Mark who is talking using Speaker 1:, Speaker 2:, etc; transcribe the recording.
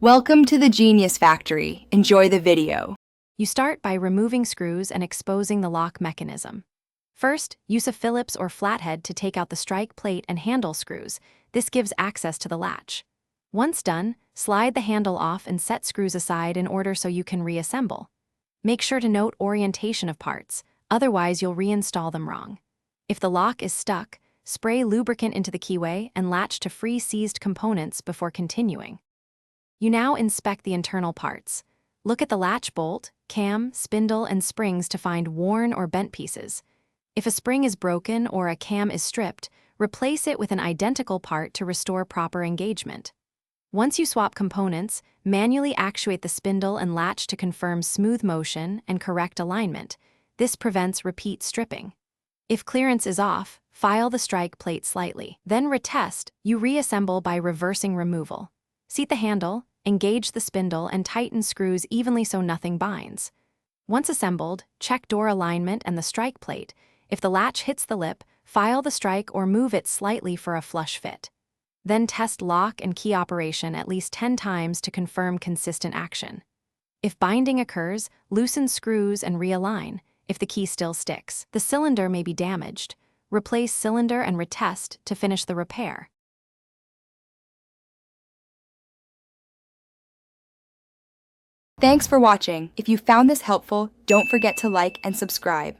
Speaker 1: Welcome to the Genius Factory. Enjoy the video.
Speaker 2: You start by removing screws and exposing the lock mechanism. First, use a Phillips or flathead to take out the strike plate and handle screws. This gives access to the latch. Once done, slide the handle off and set screws aside in order so you can reassemble. Make sure to note orientation of parts, otherwise you'll reinstall them wrong. If the lock is stuck, spray lubricant into the keyway and latch to free seized components before continuing. You now inspect the internal parts. Look at the latch bolt, cam, spindle, and springs to find worn or bent pieces. If a spring is broken or a cam is stripped, replace it with an identical part to restore proper engagement. Once you swap components, manually actuate the spindle and latch to confirm smooth motion and correct alignment. This prevents repeat stripping. If clearance is off, file the strike plate slightly. Then retest, you reassemble by reversing removal. Seat the handle, engage the spindle, and tighten screws evenly so nothing binds. Once assembled, check door alignment and the strike plate. If the latch hits the lip, file the strike or move it slightly for a flush fit. Then test lock and key operation at least 10 times to confirm consistent action. If binding occurs, loosen screws and realign. If the key still sticks, the cylinder may be damaged. Replace cylinder and retest to finish the repair.
Speaker 1: Thanks for watching. If you found this helpful, don't forget to like and subscribe.